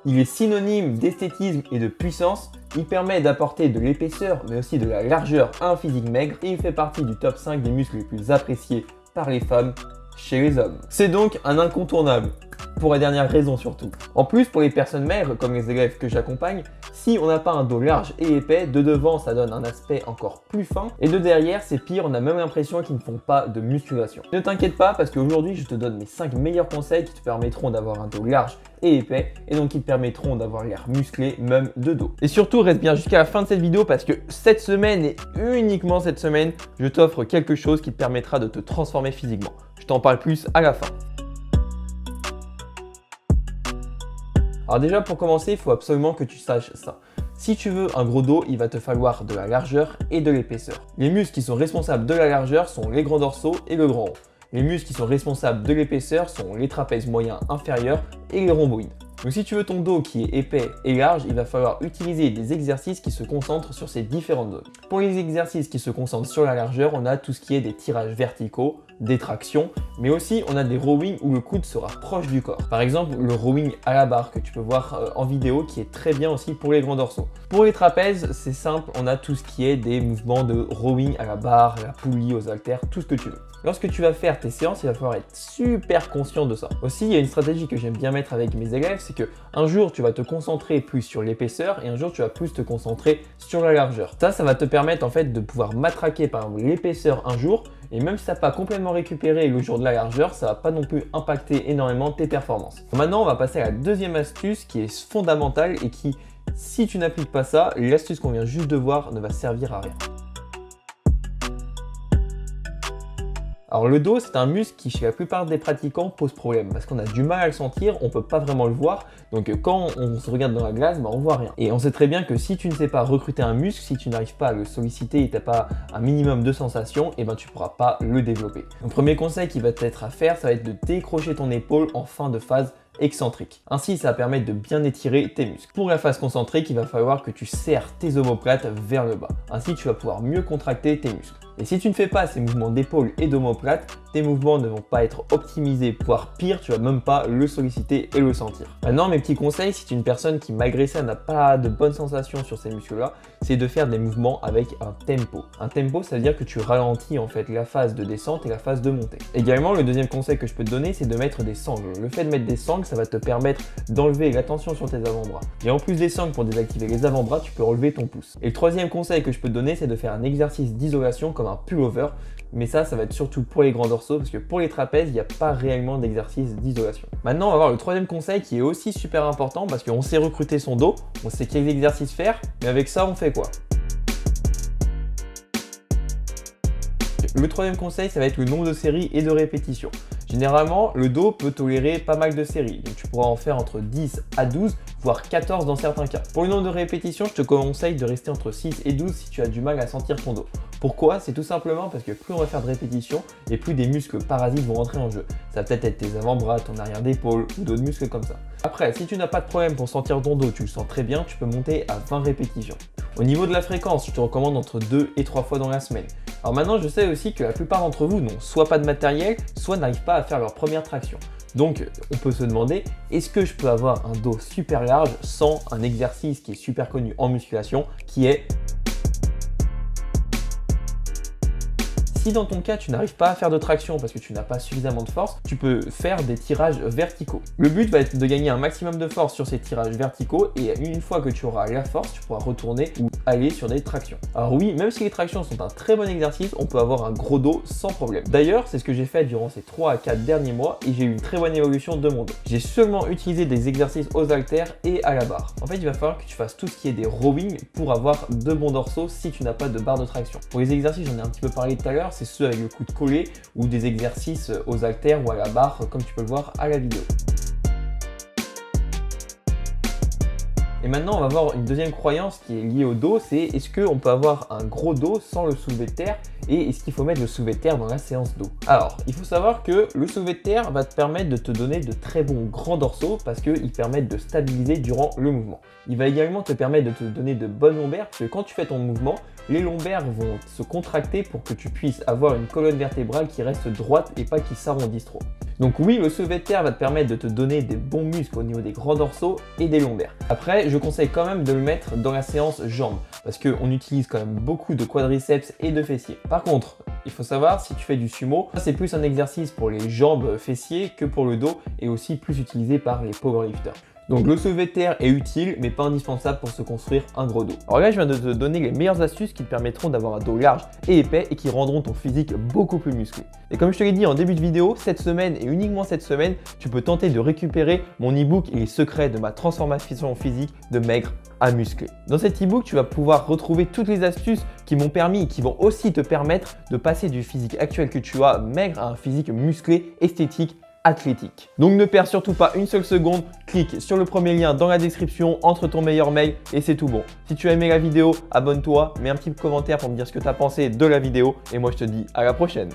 Il est synonyme d'esthétisme et de puissance. Il permet d'apporter de l'épaisseur mais aussi de la largeur à un physique maigre et il fait partie du top 5 des muscles les plus appréciés par les femmes chez les hommes. C'est donc un incontournable, pour la dernière raison surtout. En plus, pour les personnes maigres, comme les élèves que j'accompagne, si on n'a pas un dos large et épais, de devant ça donne un aspect encore plus fin et de derrière c'est pire, on a même l'impression qu'ils ne font pas de musculation. Ne t'inquiète pas parce qu'aujourd'hui je te donne mes 5 meilleurs conseils qui te permettront d'avoir un dos large et épais et donc qui te permettront d'avoir l'air musclé même de dos. Et surtout reste bien jusqu'à la fin de cette vidéo parce que cette semaine et uniquement cette semaine, je t'offre quelque chose qui te permettra de te transformer physiquement. Je t'en parle plus à la fin. Alors déjà pour commencer, il faut absolument que tu saches ça. Si tu veux un gros dos, il va te falloir de la largeur et de l'épaisseur. Les muscles qui sont responsables de la largeur sont les grands dorsaux et le grand rond. Les muscles qui sont responsables de l'épaisseur sont les trapèzes moyens inférieurs et les rhomboïdes. Donc si tu veux ton dos qui est épais et large, il va falloir utiliser des exercices qui se concentrent sur ces différentes zones. Pour les exercices qui se concentrent sur la largeur, on a tout ce qui est des tirages verticaux, des tractions, mais aussi on a des rowing où le coude sera proche du corps. Par exemple, le rowing à la barre que tu peux voir en vidéo qui est très bien aussi pour les grands dorsaux. Pour les trapèzes, c'est simple, on a tout ce qui est des mouvements de rowing à la barre, à la poulie, aux haltères, tout ce que tu veux. Lorsque tu vas faire tes séances, il va falloir être super conscient de ça. Aussi, il y a une stratégie que j'aime bien mettre avec mes élèves, c'est que un jour tu vas te concentrer plus sur l'épaisseur et un jour tu vas plus te concentrer sur la largeur. Ça va te permettre en fait de pouvoir matraquer par exemple l'épaisseur un jour et même si tu n'as pas complètement récupéré le jour de la largeur, ça va pas non plus impacter énormément tes performances. Maintenant, on va passer à la deuxième astuce qui est fondamentale et qui, si tu n'appliques pas ça, l'astuce qu'on vient juste de voir ne va servir à rien. Alors le dos, c'est un muscle qui chez la plupart des pratiquants pose problème parce qu'on a du mal à le sentir, on peut pas vraiment le voir. Donc quand on se regarde dans la glace, on voit rien. Et on sait très bien que si tu ne sais pas recruter un muscle, si tu n'arrives pas à le solliciter et tu n'as pas un minimum de sensations, et tu pourras pas le développer. Le premier conseil qui va t'être à faire, ça va être de décrocher ton épaule en fin de phase excentrique. Ainsi, ça va permettre de bien étirer tes muscles. Pour la phase concentrique, il va falloir que tu serres tes omoplates vers le bas. Ainsi, tu vas pouvoir mieux contracter tes muscles. Et si tu ne fais pas ces mouvements d'épaule et d'omoplate, tes mouvements ne vont pas être optimisés, voire pire, tu vas même pas le solliciter et le sentir. Maintenant, mes petits conseils, si tu es une personne qui malgré ça n'a pas de bonnes sensations sur ces muscles-là, c'est de faire des mouvements avec un tempo. Un tempo, ça veut dire que tu ralentis en fait la phase de descente et la phase de montée. Également, le deuxième conseil que je peux te donner, c'est de mettre des sangles. Le fait de mettre des sangles, ça va te permettre d'enlever la tension sur tes avant-bras. Et en plus des sangles pour désactiver les avant-bras, tu peux relever ton pouce. Et le troisième conseil que je peux te donner, c'est de faire un exercice d'isolation comme un pullover. Mais ça va être surtout pour les grands dorsaux parce que pour les trapèzes, il n'y a pas réellement d'exercice d'isolation. Maintenant, on va voir le troisième conseil qui est aussi super important parce qu'on sait recruter son dos, on sait quels exercices faire, mais avec ça, on fait quoi? Le troisième conseil, ça va être le nombre de séries et de répétitions. Généralement, le dos peut tolérer pas mal de séries, donc tu pourras en faire entre 10 à 12, voire 14 dans certains cas. Pour le nombre de répétitions, je te conseille de rester entre 6 et 12 si tu as du mal à sentir ton dos. Pourquoi? C'est tout simplement parce que plus on va faire de répétitions et plus des muscles parasites vont rentrer en jeu. Ça va peut-être être tes avant-bras, ton arrière d'épaule ou d'autres muscles comme ça. Après, si tu n'as pas de problème pour sentir ton dos, tu le sens très bien, tu peux monter à 20 répétitions. Au niveau de la fréquence, je te recommande entre 2 et 3 fois dans la semaine. Alors maintenant, je sais aussi que la plupart d'entre vous n'ont soit pas de matériel, soit n'arrivent pas à faire leur première traction. Donc, on peut se demander, est-ce que je peux avoir un dos super large sans un exercice qui est super connu en musculation, qui est... Si dans ton cas, tu n'arrives pas à faire de traction parce que tu n'as pas suffisamment de force, tu peux faire des tirages verticaux. Le but va être de gagner un maximum de force sur ces tirages verticaux et une fois que tu auras la force, tu pourras retourner ou aller sur des tractions. Alors oui, même si les tractions sont un très bon exercice, on peut avoir un gros dos sans problème. D'ailleurs, c'est ce que j'ai fait durant ces 3 à 4 derniers mois et j'ai eu une très bonne évolution de mon dos. J'ai seulement utilisé des exercices aux haltères et à la barre. En fait, il va falloir que tu fasses tout ce qui est des rowing pour avoir de bons dorsaux si tu n'as pas de barre de traction. Pour les exercices, j'en ai un petit peu parlé tout à l'heure, c'est ceux avec le coude collé ou des exercices aux haltères ou à la barre comme tu peux le voir à la vidéo. Et maintenant, on va voir une deuxième croyance qui est liée au dos, c'est est-ce qu'on peut avoir un gros dos sans le soulevé de terre et est-ce qu'il faut mettre le soulevé de terre dans la séance dos? Alors, il faut savoir que le soulevé de terre va te permettre de te donner de très bons grands dorsaux parce qu'ils permettent de stabiliser durant le mouvement. Il va également te permettre de te donner de bonnes lombaires parce que quand tu fais ton mouvement, les lombaires vont se contracter pour que tu puisses avoir une colonne vertébrale qui reste droite et pas qui s'arrondisse trop. Donc oui, le soulevé de terre va te permettre de te donner des bons muscles au niveau des grands dorsaux et des lombaires. Après, je conseille quand même de le mettre dans la séance jambes parce qu'on utilise quand même beaucoup de quadriceps et de fessiers. Par contre, il faut savoir, si tu fais du sumo, c'est plus un exercice pour les jambes fessiers que pour le dos et aussi plus utilisé par les powerlifters. Donc le soulevé de terre est utile mais pas indispensable pour se construire un gros dos. Alors là je viens de te donner les meilleures astuces qui te permettront d'avoir un dos large et épais et qui rendront ton physique beaucoup plus musclé. Et comme je te l'ai dit en début de vidéo, cette semaine et uniquement cette semaine, tu peux tenter de récupérer mon e-book et les secrets de ma transformation physique de maigre à musclé. Dans cet e-book, tu vas pouvoir retrouver toutes les astuces qui m'ont permis et qui vont aussi te permettre de passer du physique actuel que tu as maigre à un physique musclé, esthétique, athlétique. Donc ne perds surtout pas une seule seconde, clique sur le premier lien dans la description, entre ton meilleur mail et c'est tout bon. Si tu as aimé la vidéo, abonne-toi, mets un petit commentaire pour me dire ce que tu as pensé de la vidéo et moi je te dis à la prochaine.